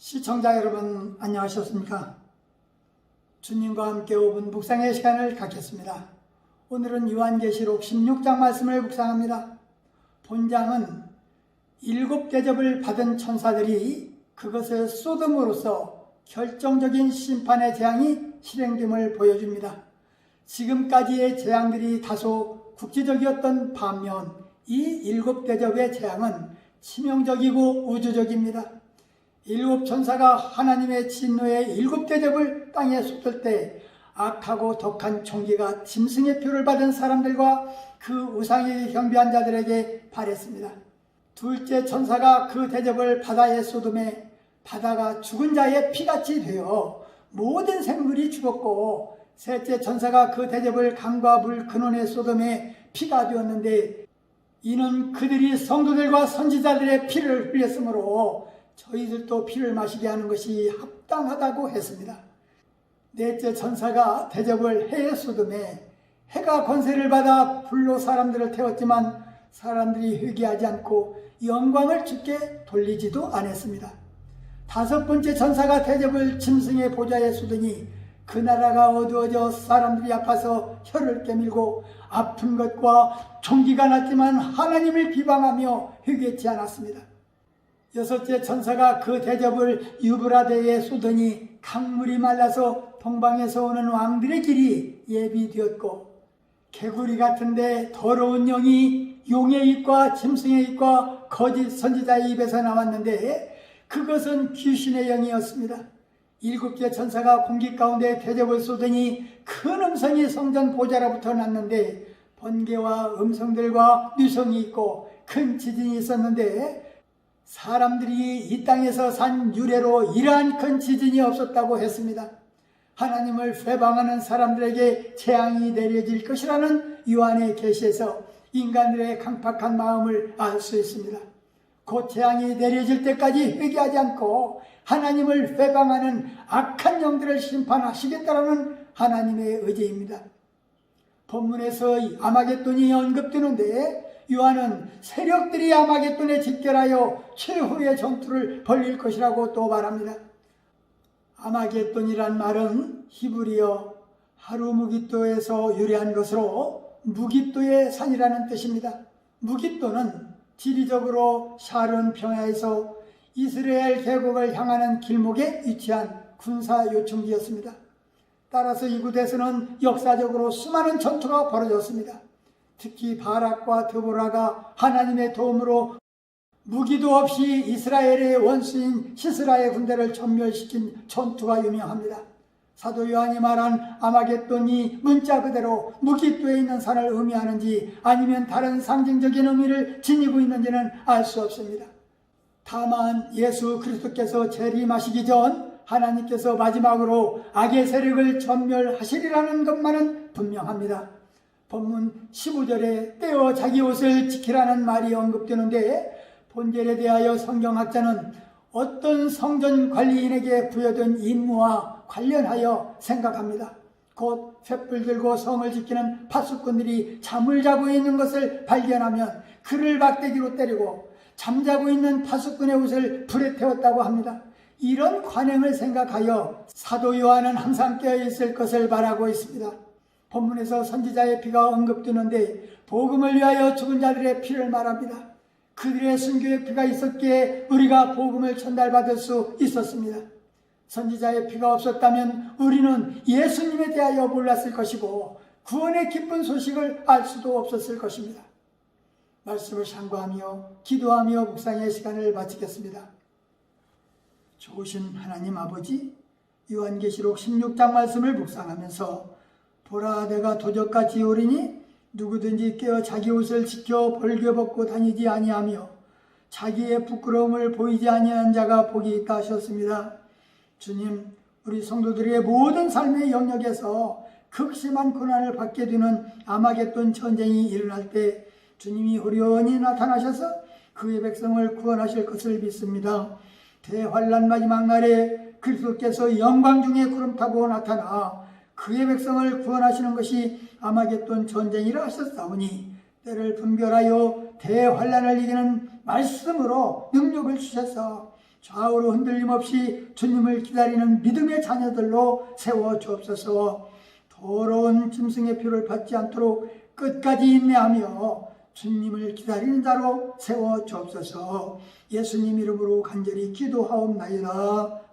시청자 여러분 안녕하셨습니까? 주님과 함께 5분 묵상의 시간을 갖겠습니다. 오늘은 요한계시록 16장 말씀을 묵상합니다. 본장은 7대접을 받은 천사들이 그것을 쏟음으로써 결정적인 심판의 재앙이 실행됨을 보여줍니다. 지금까지의 재앙들이 다소 국지적이었던 반면 이 7대접의 재앙은 치명적이고 우주적입니다. 7 천사가 하나님의 진노의 7대접을 땅에 쏟을 때 악하고 독한 총기가 짐승의 표를 받은 사람들과 그 우상에게 경배한 자들에게 발했습니다. 둘째 천사가 그 대접을 바다에 쏟음에 바다가 죽은 자의 피같이 되어 모든 생물이 죽었고, 셋째 천사가 그 대접을 강과 물 근원에 쏟음에 피가 되었는데 이는 그들이 성도들과 선지자들의 피를 흘렸으므로 저희들도 피를 마시게 하는 것이 합당하다고 했습니다. 넷째 천사가 대접을 해에 쏟음에 해가 권세를 받아 불로 사람들을 태웠지만 사람들이 회개하지 않고 영광을 주께 돌리지도 않았습니다. 다섯 번째 천사가 대접을 짐승의 보좌에 쏟으니 그 나라가 어두워져 사람들이 아파서 혀를 깨밀고 아픈 것과 총기가 났지만 하나님을 비방하며 회개치 않았습니다. 여섯째 천사가 그 대접을 유브라데에 쏟으니 강물이 말라서 동방에서 오는 왕들의 길이 예비되었고, 개구리 같은데 더러운 영이 용의 입과 짐승의 입과 거짓 선지자의 입에서 나왔는데 그것은 귀신의 영이었습니다. 7개 천사가 공기 가운데 대접을 쏟으니 큰 음성이 성전 보좌로부터 났는데 번개와 음성들과 유성이 있고 큰 지진이 있었는데 사람들이 이 땅에서 산 유래로 이러한 큰 지진이 없었다고 했습니다. 하나님을 회방하는 사람들에게 재앙이 내려질 것이라는 요한의 계시에서 인간들의 강팍한 마음을 알 수 있습니다. 곧 재앙이 내려질 때까지 회개하지 않고 하나님을 회방하는 악한 영들을 심판하시겠다라는 하나님의 의지입니다. 본문에서 아마겟돈이 언급되는데 요한은 세력들이 아마겟돈에 집결하여 최후의 전투를 벌일 것이라고 또 말합니다. 아마겟돈이란 말은 히브리어 하루무깃도에서 유래한 것으로 무깃도의 산이라는 뜻입니다. 무깃도는 지리적으로 샤론 평야에서 이스라엘 계곡을 향하는 길목에 위치한 군사 요충지였습니다. 따라서 이곳에서는 역사적으로 수많은 전투가 벌어졌습니다. 특히 바락과 드보라가 하나님의 도움으로 무기도 없이 이스라엘의 원수인 시스라의 군대를 전멸시킨 전투가 유명합니다. 사도 요한이 말한 아마겟돈이 문자 그대로 무깃도에 있는 산을 의미하는지 아니면 다른 상징적인 의미를 지니고 있는지는 알 수 없습니다. 다만 예수 그리스도께서 재림하시기 전 하나님께서 마지막으로 악의 세력을 전멸하시리라는 것만은 분명합니다. 본문 15절에 떼어 자기 옷을 지키라는 말이 언급되는데 본절에 대하여 성경학자는 어떤 성전 관리인에게 부여된 임무와 관련하여 생각합니다. 곧 횃불 들고 성을 지키는 파수꾼들이 잠을 자고 있는 것을 발견하면 그를 막대기로 때리고 잠자고 있는 파수꾼의 옷을 불에 태웠다고 합니다. 이런 관행을 생각하여 사도 요한은 항상 깨어있을 것을 바라고 있습니다. 본문에서 선지자의 피가 언급되는데 복음을 위하여 죽은 자들의 피를 말합니다. 그들의 순교의 피가 있었기에 우리가 복음을 전달받을 수 있었습니다. 선지자의 피가 없었다면 우리는 예수님에 대하여 몰랐을 것이고 구원의 기쁜 소식을 알 수도 없었을 것입니다. 말씀을 상고하며 기도하며 묵상의 시간을 마치겠습니다. 좋으신 하나님 아버지, 요한계시록 16장 말씀을 묵상하면서 보라, 내가 도적같이 오리니 누구든지 깨어 자기 옷을 지켜 벌겨벗고 다니지 아니하며 자기의 부끄러움을 보이지 아니한 자가 복이 있다 하셨습니다. 주님, 우리 성도들의 모든 삶의 영역에서 극심한 고난을 받게 되는 아마겟돈 전쟁이 일어날 때 주님이 호련히 나타나셔서 그의 백성을 구원하실 것을 믿습니다. 대환란 마지막 날에 그리스도께서 영광 중에 구름 타고 나타나 그의 백성을 구원하시는 것이 아마겟돈 전쟁이라 하셨사오니 때를 분별하여 대환란을 이기는 말씀으로 능력을 주셔서 좌우로 흔들림 없이 주님을 기다리는 믿음의 자녀들로 세워 주옵소서. 더러운 짐승의 표를 받지 않도록 끝까지 인내하며 주님을 기다리는 자로 세워 주옵소서. 예수님 이름으로 간절히 기도하옵나이다.